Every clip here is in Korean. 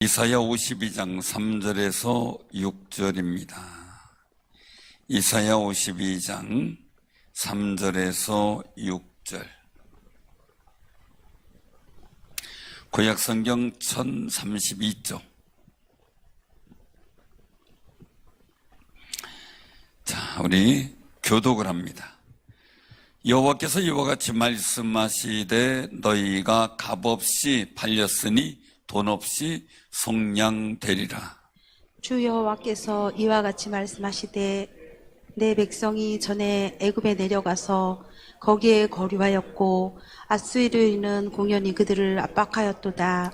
이사야 52장 3절에서 6절입니다. 이사야 52장 3절에서 6절. 구약성경 1032쪽. 자, 우리 교독을 합니다. 여호와께서 이와 같이 말씀하시되 너희가 값없이 팔렸으니 돈 없이 속량되리라. 주 여호와께서 이와 같이 말씀하시되 내 백성이 전에 애굽에 내려가서 거기에 거류하였고 아수르인은 공연히 그들을 압박하였도다.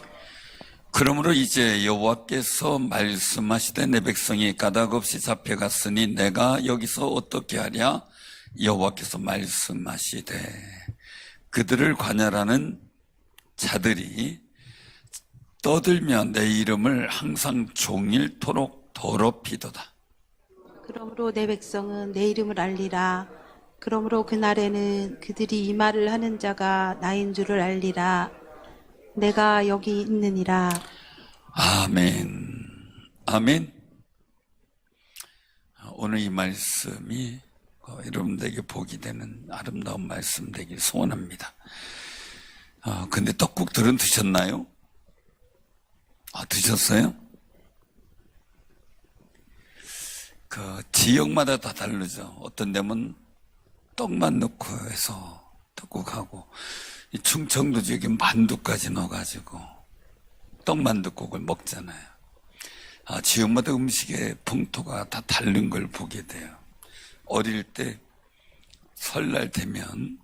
그러므로 이제 여호와께서 말씀하시되 내 백성이 까닭없이 잡혀갔으니 내가 여기서 어떻게 하랴? 여호와께서 말씀하시되 그들을 관할하는 자들이 떠들며 내 이름을 항상 종일토록 더럽히도다. 그러므로 내 백성은 내 이름을 알리라. 그러므로 그날에는 그들이 이 말을 하는 자가 나인 줄을 알리라. 내가 여기 있느니라. 아멘. 아멘. 오늘 이 말씀이 여러분들에게 복이 되는 아름다운 말씀 되길 소원합니다. 근데 떡국들은 드셨나요? 드셨어요? 그 지역마다 다 다르죠. 어떤 데면 떡만 넣고 해서 떡국하고, 충청도 지역에 만두까지 넣어가지고 떡만둣국을 먹잖아요. 지역마다 음식의 풍토가 다 다른 걸 보게 돼요. 어릴 때 설날 되면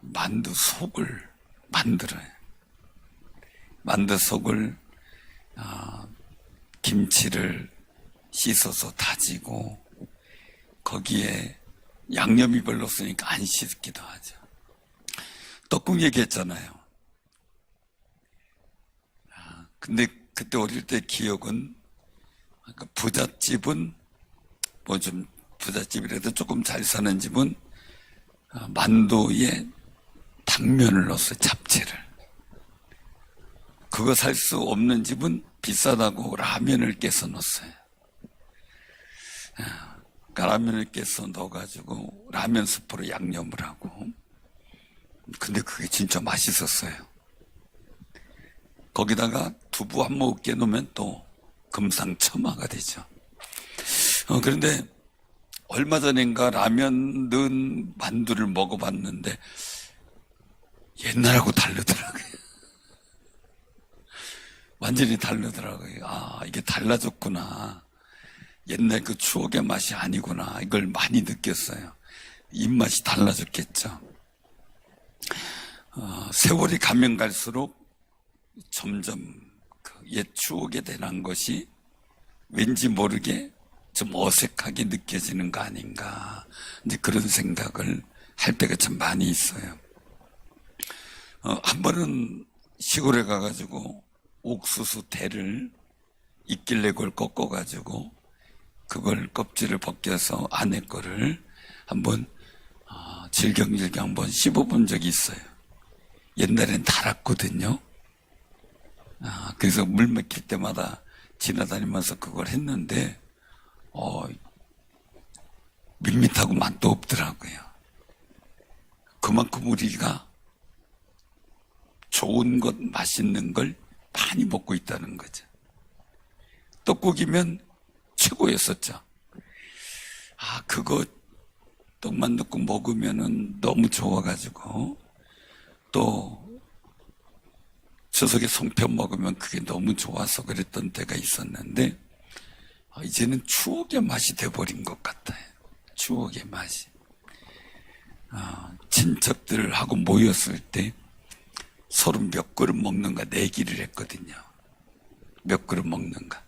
만두 속을 만들어요. 만두 속을 김치를 씻어서 다지고 거기에 양념이 별로 없으니까 안 씻기도 하죠. 떡국 얘기했잖아요. 근데 그때 어릴 때 기억은 부잣집은 뭐 좀 부잣집이라도 조금 잘 사는 집은 만두에 당면을 넣었어요. 잡채를. 그거 살 수 없는 집은 비싸다고 라면을 깨서 넣었어요. 라면을 깨서 넣어가지고 라면 스프로 양념을 하고. 근데 그게 진짜 맛있었어요. 거기다가 두부 한 모금 깨놓으면 또 금상첨화가 되죠. 그런데 얼마 전인가 라면 넣은 만두를 먹어봤는데 옛날하고 다르더라고요. 완전히 다르더라고요. 이게 달라졌구나. 옛날 그 추억의 맛이 아니구나. 이걸 많이 느꼈어요. 입맛이 달라졌겠죠. 세월이 가면 갈수록 점점 그 옛 추억에 대한 것이 왠지 모르게 좀 어색하게 느껴지는 거 아닌가. 이제 그런 생각을 할 때가 참 많이 있어요. 한 번은 시골에 가가지고 옥수수 대를 있길래 그걸 꺾어가지고 그걸 껍질을 벗겨서 안에 거를 한번 질경질경 한번 씹어본 적이 있어요. 옛날엔 달았거든요. 그래서 물 막힐 때마다 지나다니면서 그걸 했는데 밋밋하고 맛도 없더라고요. 그만큼 우리가 좋은 것, 맛있는 걸 많이 먹고 있다는 거죠. 떡국이면 최고였었죠. 그거 떡만 넣고 먹으면은 너무 좋아가지고 또 저속에 송편 먹으면 그게 너무 좋아서 그랬던 때가 있었는데 이제는 추억의 맛이 돼버린 것 같아요. 추억의 맛이. 친척들하고 모였을 때 서로 몇 그릇 먹는가 내기를 했거든요. 몇 그릇 먹는가.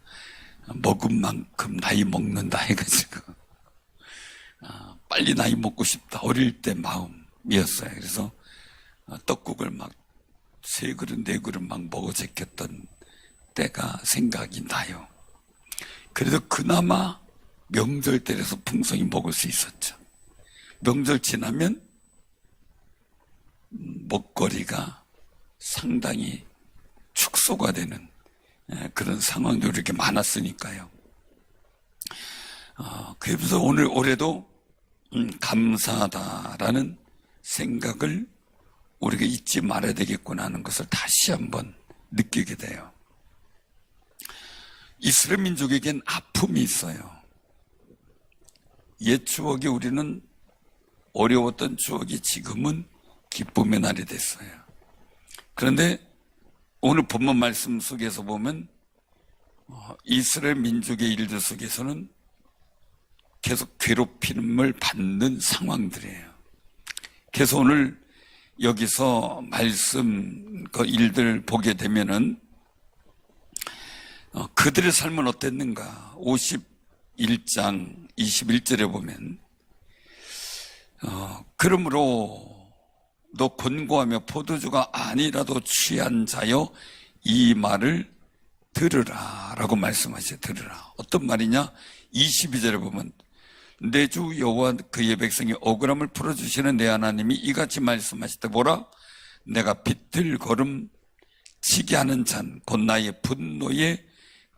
먹은 만큼 나이 먹는다 해가지고 빨리 나이 먹고 싶다. 어릴 때 마음이었어요. 그래서 떡국을 막 3그릇 4그릇 막 먹어 제꼈던 때가 생각이 나요. 그래도 그나마 명절 때라서 풍성히 먹을 수 있었죠. 명절 지나면 먹거리가 상당히 축소가 되는 그런 상황도 이렇게 많았으니까요. 그래서 올해도 감사하다라는 생각을 우리가 잊지 말아야 되겠구나 하는 것을 다시 한번 느끼게 돼요. 이스라엘 민족에겐 아픔이 있어요. 옛 추억이 우리는 어려웠던 추억이 지금은 기쁨의 날이 됐어요. 그런데 오늘 본문 말씀 속에서 보면 이스라엘 민족의 일들 속에서는 계속 괴롭힘을 받는 상황들이에요. 그래서 오늘 여기서 말씀 그 일들 보게 되면은 그들의 삶은 어땠는가? 51장 21절에 보면 그러므로 너 권고하며 포도주가 아니라도 취한 자여 이 말을 들으라 라고 말씀하셔요. 들으라. 어떤 말이냐? 22절에 보면 내 주 여호와 그의 백성이 억울함을 풀어주시는 내 하나님이 이같이 말씀하시되 뭐라? 내가 비틀거름 치게 하는 잔 곧 나의 분노의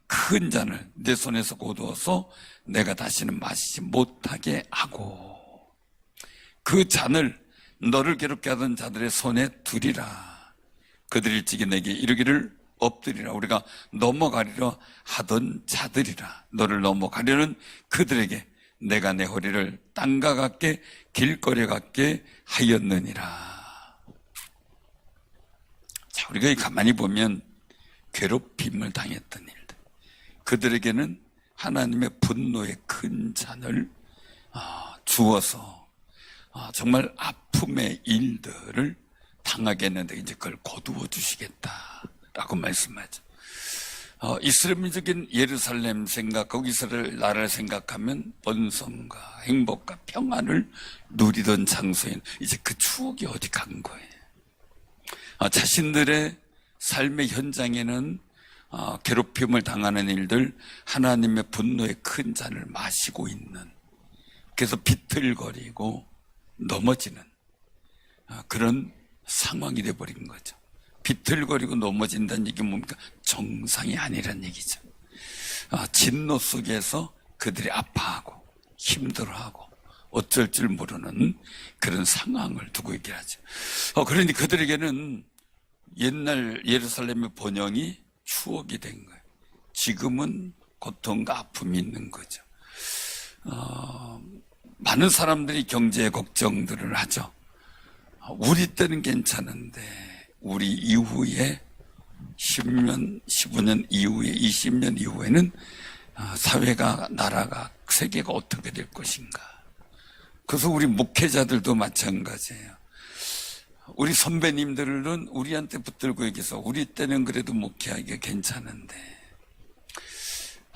큰 잔을 내 손에서 거두어서 내가 다시는 마시지 못하게 하고 그 잔을 너를 괴롭게 하던 자들의 손에 두리라. 그들이 일찍이 내게 이르기를 엎드리라. 우리가 넘어가리라 하던 자들이라. 너를 넘어가려는 그들에게 내가 내 허리를 땅과 같게 길거리 같게 하였느니라. 자, 우리가 가만히 보면 괴롭힘을 당했던 일들, 그들에게는 하나님의 분노의 큰 잔을 주어서 정말 아픔의 일들을 당하게 했는데 이제 그걸 거두어 주시겠다라고 말씀하죠. 이스라엘 민족인 예루살렘 생각하고 이스라엘 나라를 생각하면 번성과 행복과 평안을 누리던 장소인 이제 그 추억이 어디 간 거예요. 자신들의 삶의 현장에는 괴롭힘을 당하는 일들, 하나님의 분노의 큰 잔을 마시고 있는, 그래서 비틀거리고 넘어지는 그런 상황이 돼버린 거죠. 비틀거리고 넘어진다는 얘기는 뭡니까? 정상이 아니란 얘기죠. 진노 속에서 그들이 아파하고 힘들어하고 어쩔 줄 모르는 그런 상황을 두고 얘기를 하죠. 그러니 그들에게는 옛날 예루살렘의 번영이 추억이 된 거예요. 지금은 고통과 아픔이 있는 거죠. 많은 사람들이 경제 걱정들을 하죠. 우리 때는 괜찮은데 우리 이후에 10년, 15년 이후에 20년 이후에는 사회가, 나라가, 세계가 어떻게 될 것인가. 그래서 우리 목회자들도 마찬가지예요. 우리 선배님들은 우리한테 붙들고 얘기해서 우리 때는 그래도 목회하기가 괜찮은데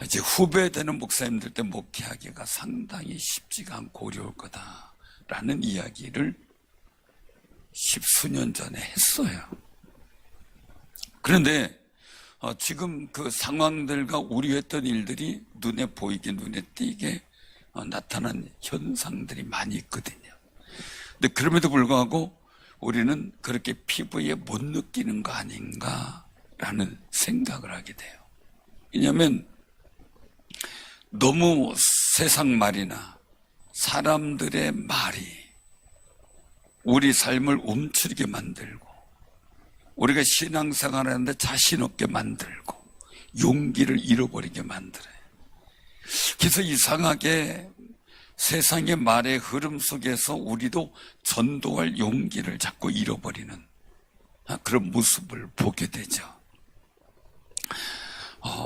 이제 후배 되는 목사님들 때 목회하기가 상당히 쉽지가 않고 어려울 거다라는 이야기를 10수년 전에 했어요. 그런데 지금 그 상황들과 우려했던 일들이 눈에 보이게 눈에 띄게 나타난 현상들이 많이 있거든요. 근데 그럼에도 불구하고 우리는 그렇게 피부에 못 느끼는 거 아닌가라는 생각을 하게 돼요. 왜냐하면 너무 세상 말이나 사람들의 말이 우리 삶을 움츠리게 만들고 우리가 신앙생활을 하는데 자신 없게 만들고 용기를 잃어버리게 만들어요. 그래서 이상하게 세상의 말의 흐름 속에서 우리도 전도할 용기를 자꾸 잃어버리는 그런 모습을 보게 되죠.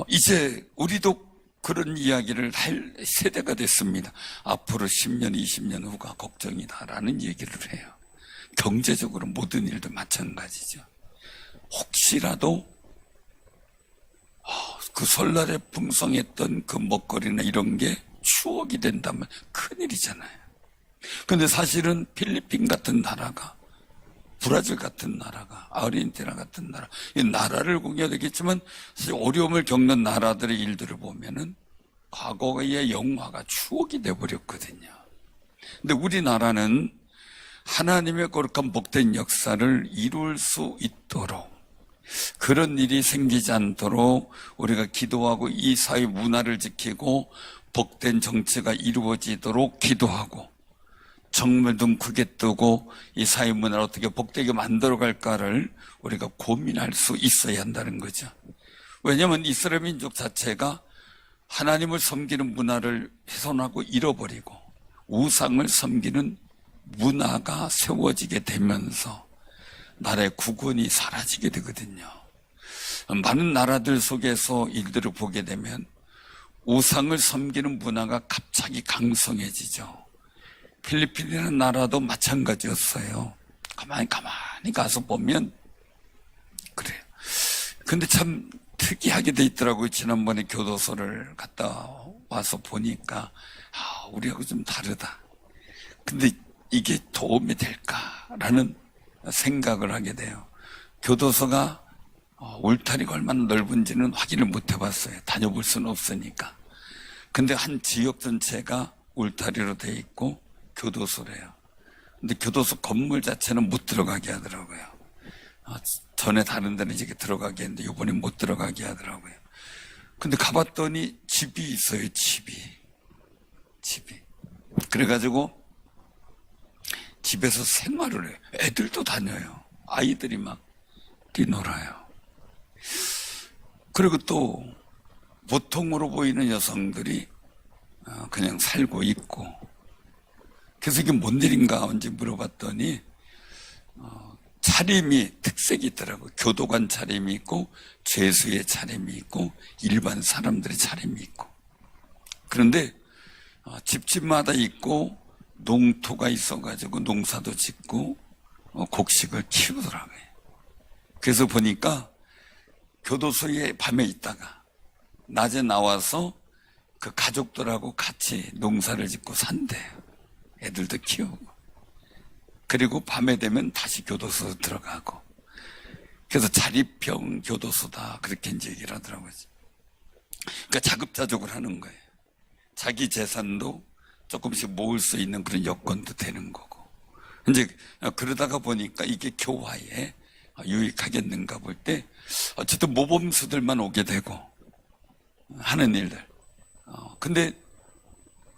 이제 우리도 그런 이야기를 할 세대가 됐습니다. 앞으로 10년, 20년 후가 걱정이다라는 얘기를 해요. 경제적으로 모든 일도 마찬가지죠. 혹시라도 그 설날에 풍성했던 그 먹거리나 이런 게 추억이 된다면 큰일이잖아요. 그런데 사실은 필리핀 같은 나라가, 브라질 같은 나라가, 아르헨티나 같은 나라, 이 나라를 공유해야 되겠지만 사실 어려움을 겪는 나라들의 일들을 보면은 과거의 영화가 추억이 돼버렸거든요. 근데 우리나라는 하나님의 거룩한 복된 역사를 이룰 수 있도록 그런 일이 생기지 않도록 우리가 기도하고 이 사회 문화를 지키고 복된 정치가 이루어지도록 기도하고 정말 눈 크게 뜨고 이 사회 문화를 어떻게 복되게 만들어갈까를 우리가 고민할 수 있어야 한다는 거죠. 왜냐하면 이스라엘 민족 자체가 하나님을 섬기는 문화를 훼손하고 잃어버리고 우상을 섬기는 문화가 세워지게 되면서 나라의 국원이 사라지게 되거든요. 많은 나라들 속에서 일들을 보게 되면 우상을 섬기는 문화가 갑자기 강성해지죠. 필리핀이라는 나라도 마찬가지였어요. 가만히 가서 보면 그래요. 근데 참 특이하게 돼 있더라고요. 지난번에 교도소를 갔다 와서 보니까 우리하고 좀 다르다. 근데 이게 도움이 될까라는 생각을 하게 돼요. 교도소가 울타리가 얼마나 넓은지는 확인을 못 해봤어요. 다녀볼 수는 없으니까. 근데 한 지역 전체가 울타리로 돼 있고 교도소래요. 근데 교도소 건물 자체는 못 들어가게 하더라고요. 전에 다른 데는 이제 들어가게 했는데 이번에 못 들어가게 하더라고요. 근데 가봤더니 집이 있어요. 집이. 그래가지고 집에서 생활을 해요. 애들도 다녀요. 아이들이 막 뛰놀아요. 그리고 또 보통으로 보이는 여성들이 그냥 살고 있고, 그래서 이게 뭔 일인가 언제 물어봤더니 차림이 특색이 있더라고요. 교도관 차림이 있고 죄수의 차림이 있고 일반 사람들의 차림이 있고. 그런데 집집마다 있고 농토가 있어가지고 농사도 짓고 곡식을 키우더라고요. 그래서 보니까 교도소에 밤에 있다가 낮에 나와서 그 가족들하고 같이 농사를 짓고 산대요. 애들도 키우고. 그리고 밤에 되면 다시 교도소 들어가고. 그래서 자립형 교도소다, 그렇게 이제 얘기를 하더라고요. 그러니까 자급자족을 하는 거예요. 자기 재산도 조금씩 모을 수 있는 그런 여건도 되는 거고. 이제 그러다가 보니까 이게 교화에 유익하겠는가 볼 때 어쨌든 모범수들만 오게 되고 하는 일들. 근데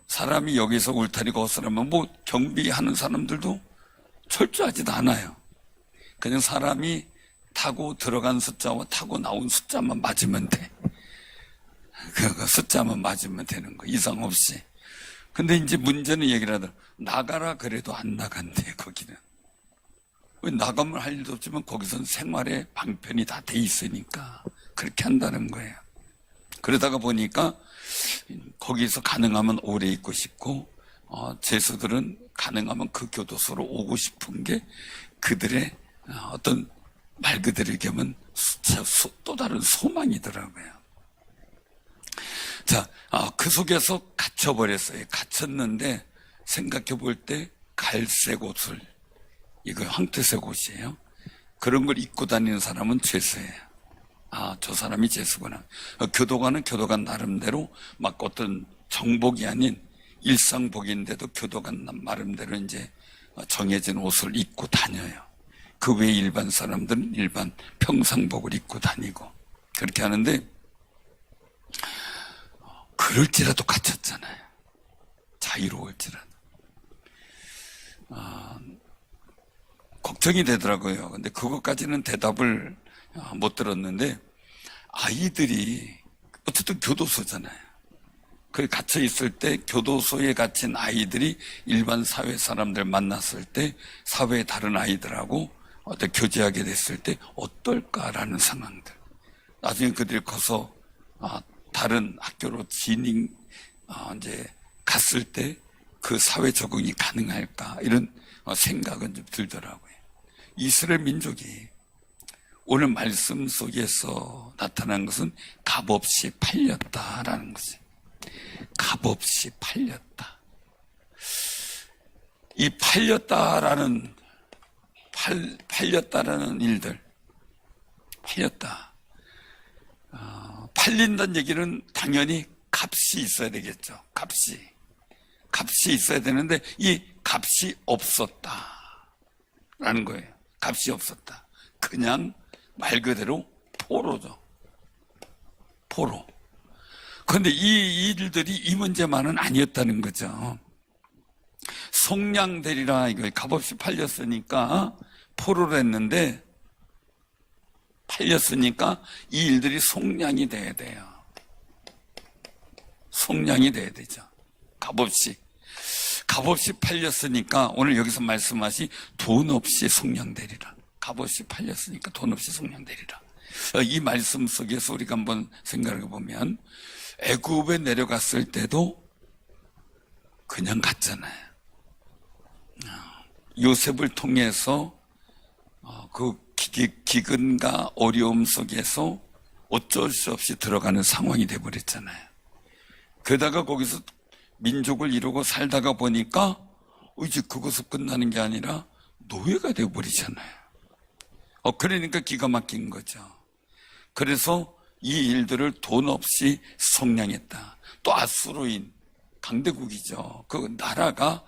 사람이 여기서 울타리가 없으면 뭐 경비하는 사람들도 철저하지도 않아요. 그냥 사람이 타고 들어간 숫자와 타고 나온 숫자만 맞으면 돼. 그 숫자만 맞으면 되는 거, 이상 없이. 근데 이제 문제는 얘기를 하더라. 나가라 그래도 안 나간대, 거기는. 왜 나가면 할 일도 없지만 거기선 생활의 방편이 다 돼 있으니까 그렇게 한다는 거예요. 그러다가 보니까 거기서 가능하면 오래 있고 싶고, 죄수들은 가능하면 그 교도소로 오고 싶은 게 그들의 어떤 말 그대로 얘기하면 또 다른 소망이더라고요. 자, 그 속에서 갇혀버렸어요. 갇혔는데 생각해 볼 때 갈색 옷을, 이거 황토색 옷이에요. 그런 걸 입고 다니는 사람은 죄수예요. 저 사람이 죄수구나. 교도관은 교도관 나름대로 막 어떤 정복이 아닌 일상복인데도 교도관 나름대로 이제 정해진 옷을 입고 다녀요. 그 외에 일반 사람들은 일반 평상복을 입고 다니고 그렇게 하는데, 그럴지라도 갇혔잖아요. 자유로울지라도. 걱정이 되더라고요. 근데 그것까지는 대답을 못 들었는데, 아이들이 어쨌든 교도소잖아요. 그 갇혀 있을 때 교도소에 갇힌 아이들이 일반 사회 사람들 만났을 때 사회의 다른 아이들하고 어떤 교제하게 됐을 때 어떨까라는 상황들. 나중에 그들이 커서 다른 학교로 이제 갔을 때 그 사회 적응이 가능할까, 이런 생각은 좀 들더라고요. 이스라엘 민족이 오늘 말씀 속에서 나타난 것은 값없이 팔렸다라는 거지. 값없이 팔렸다. 이 팔렸다라는 일들, 팔렸다. 팔린다는 얘기는 당연히 값이 있어야 되겠죠. 값이 있어야 되는데 이 값이 없었다라는 거예요. 값이 없었다. 그냥 말 그대로 포로죠. 포로. 그런데 이 일들이 이 문제만은 아니었다는 거죠. 속량되리라, 이거 값없이 팔렸으니까 포로를 했는데, 팔렸으니까 이 일들이 속량이 돼야 돼요. 속량이 돼야 되죠. 값없이 팔렸으니까 오늘 여기서 말씀하신 돈 없이 속량되리라. 값없이 팔렸으니까 돈 없이 속량되리라. 이 말씀 속에서 우리가 한번 생각해 보면 애굽에 내려갔을 때도 그냥 갔잖아요. 요셉을 통해서 그 기근과 어려움 속에서 어쩔 수 없이 들어가는 상황이 돼버렸잖아요. 게다가 거기서 민족을 이루고 살다가 보니까 이제 그것을 끝나는 게 아니라 노예가 되어버리잖아요. 그러니까 기가 막힌 거죠. 그래서 이 일들을 돈 없이 속량했다. 또 아수르인 강대국이죠. 그 나라가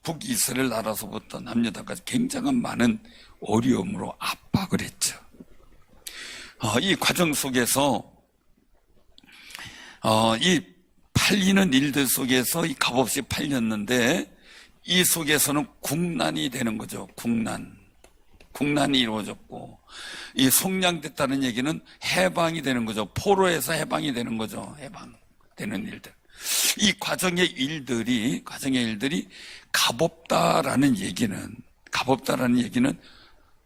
북이스라엘 나라서부터 남유다까지 굉장한 많은 어려움으로 압박을 했죠. 이 과정 속에서 이 팔리는 일들 속에서 이 값없이 팔렸는데 이 속에서는 국난이 되는 거죠. 국난이 이루어졌고 이 속량됐다는 얘기는 해방이 되는 거죠. 포로에서 해방이 되는 거죠. 해방되는 일들. 이 과정의 일들이 값없다라는 얘기는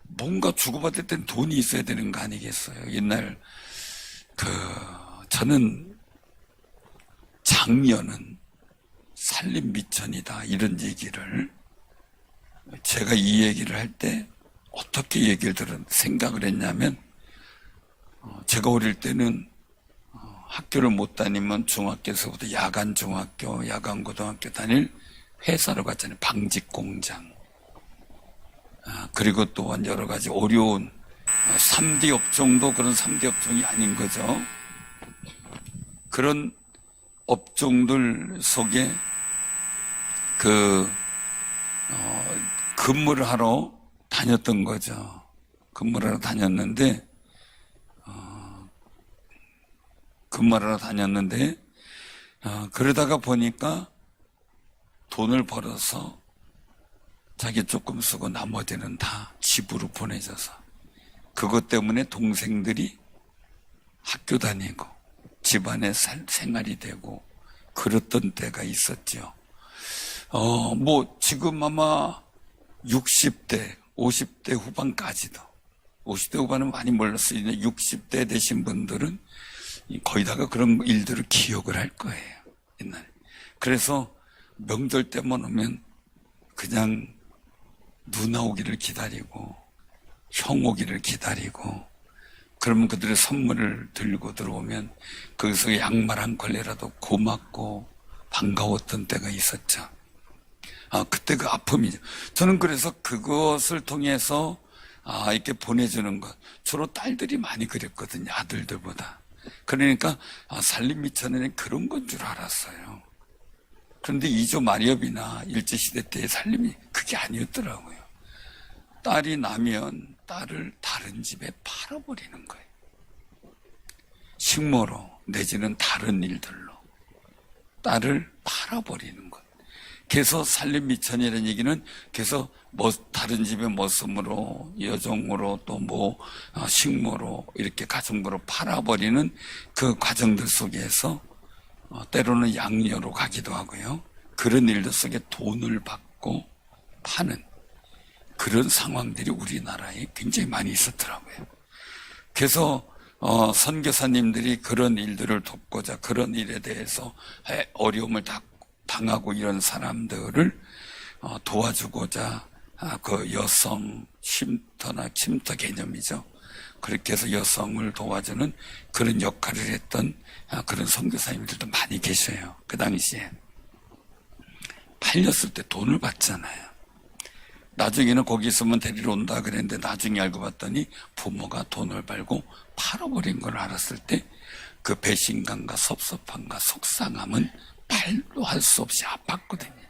뭔가 주고받을 땐 돈이 있어야 되는 거 아니겠어요? 옛날 저는 장녀는 살림 미천이다 이런 얘기를 제가 이 얘기를 할 때 어떻게 생각을 했냐면 제가 어릴 때는 학교를 못 다니면 중학교에서부터 야간 중학교, 야간 고등학교 다닐 회사로 갔잖아요. 방직 공장. 그리고 또한 여러 가지 어려운 3D 업종도 그런 3D 업종이 아닌 거죠. 그런 업종들 속에 근무를 하러 다녔던 거죠. 근무를 하러 다녔는데 그러다가 보니까 돈을 벌어서 자기 조금 쓰고 나머지는 다 집으로 보내줘서 그것 때문에 동생들이 학교 다니고 집안에 생활이 되고 그랬던 때가 있었죠. 지금 아마 60대, 50대 후반까지도 50대 후반은 많이 몰랐어요. 60대 되신 분들은 거의 다가 그런 일들을 기억을 할 거예요. 옛날에. 그래서 명절 때만 오면 그냥 누나 오기를 기다리고 형 오기를 기다리고 그러면 그들의 선물을 들고 들어오면 거기서 양말 한 켤레라도 고맙고 반가웠던 때가 있었죠. 그때 그 아픔이죠. 저는 그래서 그것을 통해서 이렇게 보내주는 것 주로 딸들이 많이 그랬거든요. 아들들보다. 그러니까 살림 미천에는 그런 건 줄 알았어요. 그런데 이조 마리업이나 일제시대 때의 살림이 그게 아니었더라고요. 딸이 나면 딸을 다른 집에 팔아버리는 거예요. 식모로 내지는 다른 일들로 딸을 팔아버리는 것. 그래서 살림 미천이라는 얘기는 그래서 다른 집에 머슴으로 여종으로 또 식모로 이렇게 가정부로 팔아버리는 그 과정들 속에서 때로는 양녀로 가기도 하고요. 그런 일들 속에 돈을 받고 파는 그런 상황들이 우리나라에 굉장히 많이 있었더라고요. 그래서 선교사님들이 그런 일들을 돕고자 그런 일에 대해서 어려움을 당하고 이런 사람들을 도와주고자 그 여성 쉼터나 침터 개념이죠. 그렇게 해서 여성을 도와주는 그런 역할을 했던 그런 선교사님들도 많이 계셔요. 그 당시에 팔렸을 때 돈을 받잖아요. 나중에는 거기 있으면 데리러 온다 그랬는데 나중에 알고 봤더니 부모가 돈을 벌고 팔아버린 걸 알았을 때 그 배신감과 섭섭함과 속상함은 말로 할 수 없이 아팠거든요.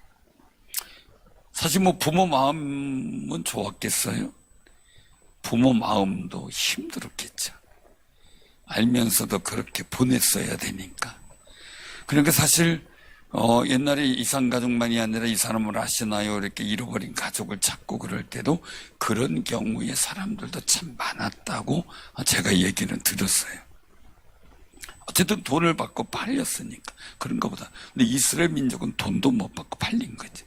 사실 부모 마음은 좋았겠어요? 부모 마음도 힘들었겠죠. 알면서도 그렇게 보냈어야 되니까. 그러니까 사실 옛날에 이산가족만이 아니라 이 사람을 아시나요? 이렇게 잃어버린 가족을 찾고 그럴 때도 그런 경우의 사람들도 참 많았다고 제가 얘기는 들었어요. 어쨌든 돈을 받고 팔렸으니까 그런가 보다. 근데 이스라엘 민족은 돈도 못 받고 팔린 거지.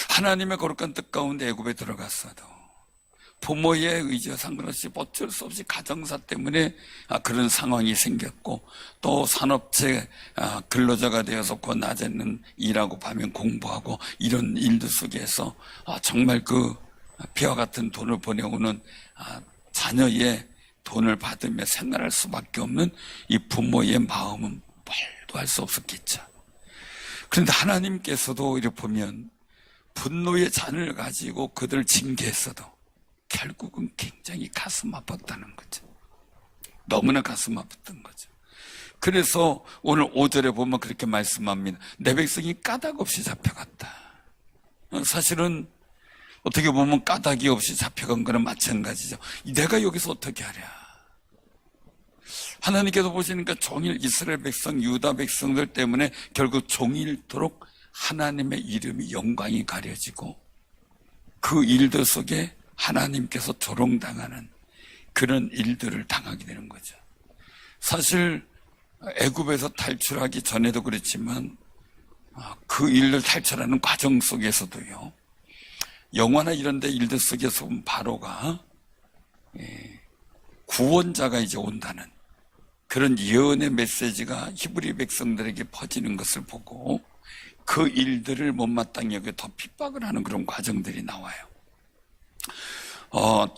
하나님의 거룩한 뜻 가운데 애굽에 들어갔어도 부모의 의지와 상관없이 어쩔 수 없이 가정사 때문에 그런 상황이 생겼고, 또 산업체 근로자가 되어서 그 낮에는 일하고 밤엔 공부하고 이런 일들 속에서 정말 그 피와 같은 돈을 보내오는 자녀의 돈을 받으며 생활할 수밖에 없는 이 부모의 마음은 말도 할 수 없었겠죠. 그런데 하나님께서도 이렇게 보면 분노의 잔을 가지고 그들을 징계했어도 결국은 굉장히 가슴 아팠다는 거죠. 너무나 가슴 아팠던 거죠. 그래서 오늘 5절에 보면 그렇게 말씀합니다. 내 백성이 까닭 없이 잡혀갔다. 사실은 어떻게 보면 까닭이 없이 잡혀간 거는 마찬가지죠. 내가 여기서 어떻게 하랴. 하나님께서 보시니까 종일 이스라엘 백성, 유다 백성들 때문에 결국 종일토록 하나님의 이름이 영광이 가려지고 그 일들 속에 하나님께서 조롱당하는 그런 일들을 당하게 되는 거죠. 사실 애굽에서 탈출하기 전에도 그랬지만 그 일을 탈출하는 과정 속에서도요, 영화나 이런 데 일들 속에서 보면 바로가 구원자가 이제 온다는 그런 예언의 메시지가 히브리 백성들에게 퍼지는 것을 보고 그 일들을 못마땅히 여기 더 핍박을 하는 그런 과정들이 나와요.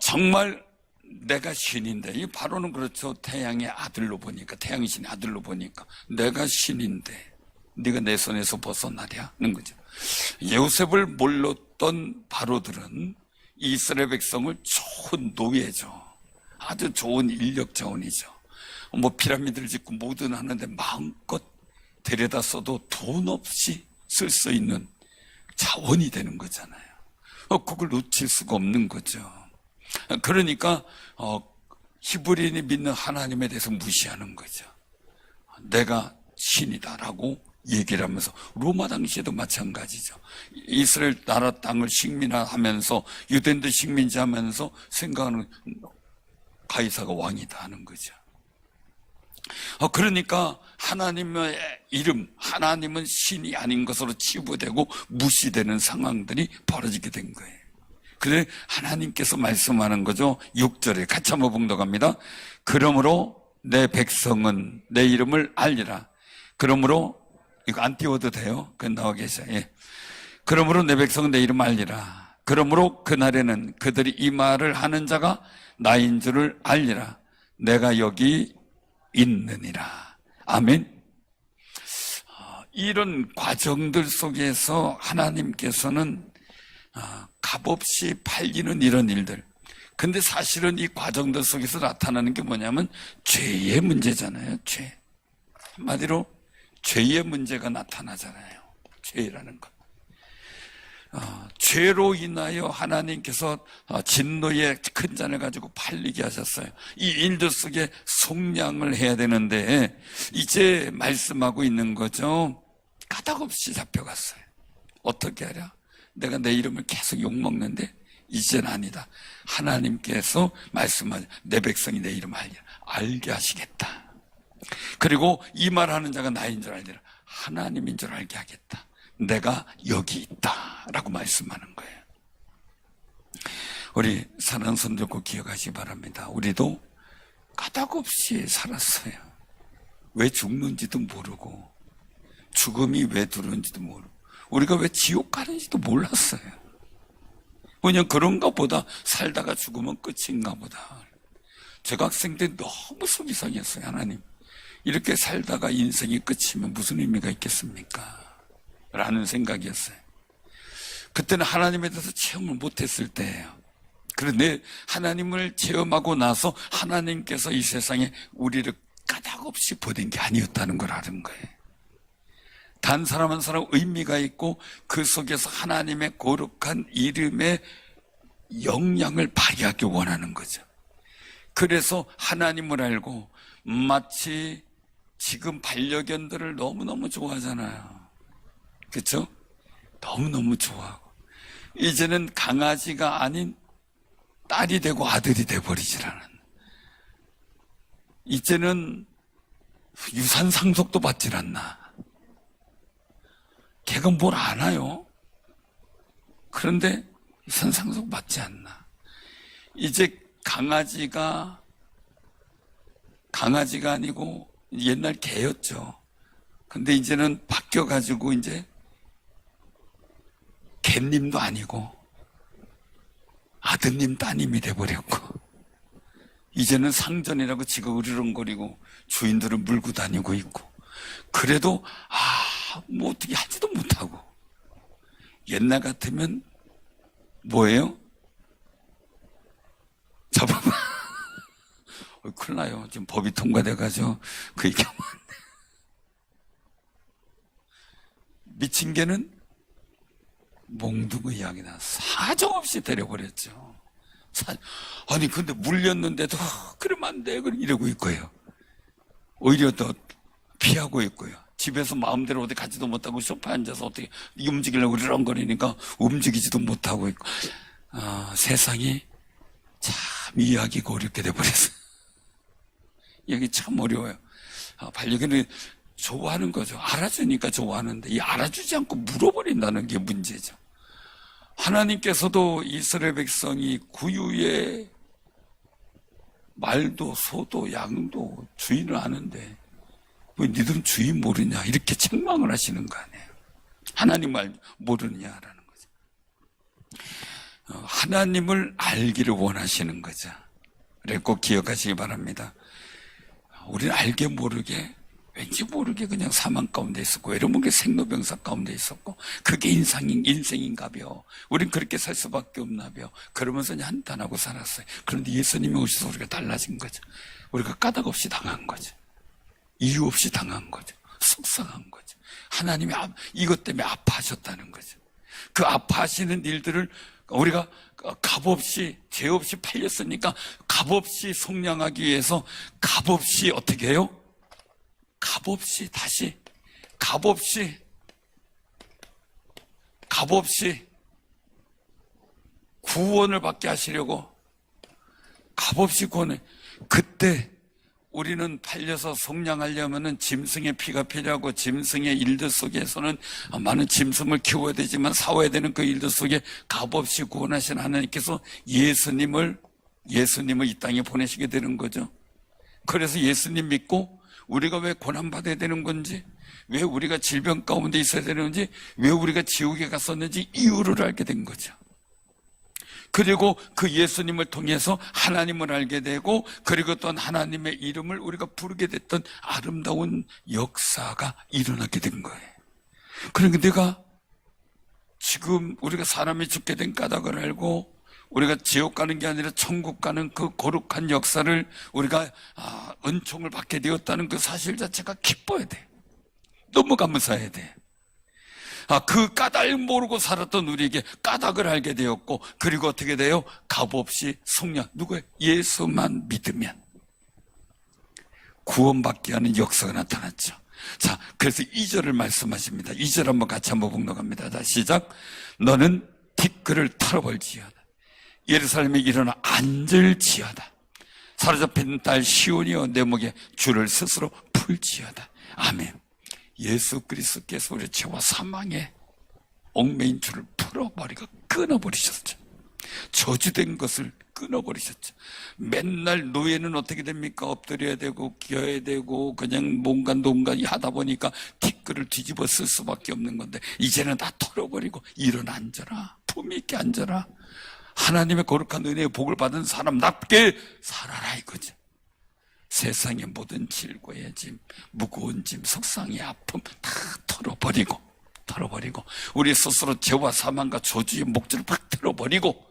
정말 내가 신인데, 이 바로는 그렇죠. 태양의 아들로 보니까, 태양신의 아들로 보니까 내가 신인데 네가 내 손에서 벗어나랴는 거죠. 요셉을 몰랐던 바로들은 이스라엘 백성을 좋은 노예죠. 아주 좋은 인력 자원이죠. 뭐 피라미드를 짓고 뭐든 하는데 마음껏 데려다 써도 돈 없이 쓸 수 있는 자원이 되는 거잖아요. 그걸 놓칠 수가 없는 거죠. 그러니까 히브리인이 믿는 하나님에 대해서 무시하는 거죠. 내가 신이다라고 얘기를 하면서, 로마 당시에도 마찬가지죠. 이스라엘 나라 땅을 식민하면서 유대인들 식민지하면서 생각하는 가이사가 왕이다 하는 거죠. 그러니까 하나님의 이름, 하나님은 신이 아닌 것으로 치부되고 무시되는 상황들이 벌어지게 된 거예요. 그래 하나님께서 말씀하는 거죠. 6절에 같이 한번 봉독합니다. 그러므로 내 백성은 내 이름을 알리라. 그러므로, 이거 안 띄워도 돼요. 그 나와 계셔. 예. 그러므로 내 백성은 내 이름을 알리라. 그러므로 그날에는 그들이 이 말을 하는 자가 나인 줄을 알리라. 내가 여기 있느니라. 아멘. 이런 과정들 속에서 하나님께서는 값없이 팔리는 이런 일들. 근데 사실은 이 과정들 속에서 나타나는 게 뭐냐면 죄의 문제잖아요. 죄. 한마디로 죄의 문제가 나타나잖아요. 죄라는 것. 죄로 인하여 하나님께서 진노의 큰 잔을 가지고 팔리게 하셨어요. 이 일들 속에 속량을 해야 되는데 이제 말씀하고 있는 거죠. 까닭없이 잡혀갔어요. 어떻게 하랴? 내가 내 이름을 계속 욕먹는데 이젠 아니다. 하나님께서 말씀하죠. 내 백성이 내 이름을 알게 하시겠다. 그리고 이 말하는 자가 나인 줄 알리라. 하나님인 줄 알게 하겠다. 내가 여기 있다 라고 말씀하는 거예요. 우리 사랑하는 손들고 기억하시기 바랍니다. 우리도 까닭없이 살았어요. 왜 죽는지도 모르고 죽음이 왜 들어오는지도 모르고 우리가 왜 지옥 가는지도 몰랐어요. 그냥 그런가 보다, 살다가 죽으면 끝인가 보다. 제가 학생 때 너무 속이 상했어요. 하나님, 이렇게 살다가 인생이 끝이면 무슨 의미가 있겠습니까? 라는 생각이었어요. 그때는 하나님에 대해서 체험을 못했을 때예요. 그런데 하나님을 체험하고 나서 하나님께서 이 세상에 우리를 까닭없이 보낸 게 아니었다는 걸 아는 거예요. 단 사람 한 사람 의미가 있고 그 속에서 하나님의 거룩한 이름의 역량을 발휘하기 원하는 거죠. 그래서 하나님을 알고 마치 지금 반려견들을 너무너무 좋아하잖아요. 그렇죠? 너무너무 좋아하고 이제는 강아지가 아닌 딸이 되고 아들이 돼버리지라는, 이제는 유산 상속도 받질 않나. 걔가 뭘 아나요? 그런데 유산 상속 받지 않나. 이제 강아지가 아니고 옛날 개였죠. 근데 이제는 바뀌어가지고 이제 개님도 아니고 아드님 따님이 돼버렸고, 이제는 상전이라고 지가 으르렁거리고 주인들을 물고 다니고 있고, 그래도 뭐 어떻게 하지도 못하고. 옛날 같으면 뭐예요? 잡아봐. 큰일 나요. 지금 법이 통과돼가지고 그 얘기하면 안 돼. 미친 개는 몽둥이양이나 사정없이 데려버렸죠. 아니 근데 물렸는데도 그러면 안 돼, 이러고 있고요. 오히려 더 피하고 있고요. 집에서 마음대로 어디 가지도 못하고 소파에 앉아서 어떻게 움직이려고 으르렁거리니까 움직이지도 못하고 있고. 세상이 참 이해하기가 어렵게 돼버렸어요. 여기 참 어려워요. 반려견을 좋아하는 거죠. 알아주니까 좋아하는데 이 알아주지 않고 물어버린다는 게 문제죠. 하나님께서도 이스라엘 백성이 구유에 말도 소도 양도 주인을 아는데 왜 니들은 주인 모르냐, 이렇게 책망을 하시는 거 아니에요. 하나님을 모르느냐라는 거죠. 하나님을 알기를 원하시는 거죠. 그래 꼭 기억하시기 바랍니다. 우리는 알게 모르게 왠지 모르게 그냥 사망 가운데 있었고 외로운 게 생로병사 가운데 있었고 그게 인생인가벼. 우린 그렇게 살 수밖에 없나벼. 그러면서 그냥 한탄하고 살았어요. 그런데 예수님이 오셔서 우리가 달라진 거죠. 우리가 까닭 없이 당한 거죠. 이유 없이 당한 거죠. 속상한 거죠. 하나님이 이것 때문에 아파하셨다는 거죠. 그 아파하시는 일들을 우리가 값없이, 죄 없이 팔렸으니까 값없이 속량하기 위해서 값없이 어떻게 해요? 값없이 다시 값없이 구원을 받게 하시려고 값없이 구원해. 그때 우리는 팔려서 속량하려면은 짐승의 피가 필요하고 짐승의 일들 속에서는 많은 짐승을 키워야 되지만 사와야 되는 그 일들 속에 값없이 구원하신 하나님께서 예수님을 이 땅에 보내시게 되는 거죠. 그래서 예수님 믿고 우리가 왜 고난받아야 되는 건지, 왜 우리가 질병 가운데 있어야 되는지, 왜 우리가 지옥에 갔었는지 이유를 알게 된 거죠. 그리고 그 예수님을 통해서 하나님을 알게 되고, 그리고 또한 하나님의 이름을 우리가 부르게 됐던 아름다운 역사가 일어나게 된 거예요. 그러니까 내가 지금 우리가 사람이 죽게 된 까닭을 알고 우리가 지옥 가는 게 아니라 천국 가는 그 거룩한 역사를 우리가 은총을 받게 되었다는 그 사실 자체가 기뻐야 돼. 너무 감사해야 돼. 그 까닭을 모르고 살았던 우리에게 까닭을 알게 되었고, 그리고 어떻게 돼요? 값없이 속량. 누구예요? 예수만 믿으면 구원받게 하는 역사가 나타났죠. 자, 그래서 2절을 말씀하십니다. 2절 한번 같이 한번 봉독합니다. 자, 시작. 너는 티끌을 털어볼지어다. 예루살렘에 일어나 앉을지어다. 사로잡힌 딸 시온이여 내 목에 줄을 스스로 풀지어다. 아멘. 예수 그리스도께서 우리 죄와 사망의 얽매인 줄을 풀어버리고 끊어버리셨죠. 저주된 것을 끊어버리셨죠. 맨날 노예는 어떻게 됩니까? 엎드려야 되고 기어야 되고 그냥 뭔가 하다 보니까 티끌을 뒤집어 쓸 수밖에 없는 건데, 이제는 다 털어버리고 일어나 앉아라. 품위 있게 앉아라. 하나님의 거룩한 은혜의 복을 받은 사람답게 살아라 이거죠. 세상의 모든 질고의 짐, 무거운 짐, 속상의 아픔 다 털어버리고 우리 스스로 죄와 사망과 저주의 목줄을 팍 털어버리고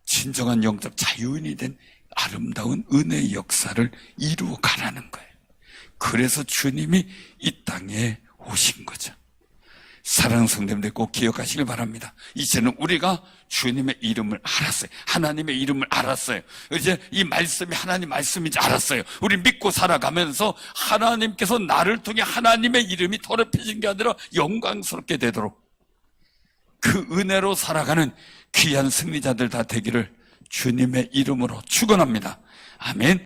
진정한 영적 자유인이 된 아름다운 은혜의 역사를 이루어 가라는 거예요. 그래서 주님이 이 땅에 오신 거죠. 사랑하는 성도님들 꼭 기억하시길 바랍니다. 이제는 우리가 주님의 이름을 알았어요. 하나님의 이름을 알았어요. 이제 이 말씀이 하나님 말씀인지 알았어요. 우리 믿고 살아가면서 하나님께서 나를 통해 하나님의 이름이 더럽혀진 게 아니라 영광스럽게 되도록 그 은혜로 살아가는 귀한 승리자들 다 되기를 주님의 이름으로 축원합니다. 아멘.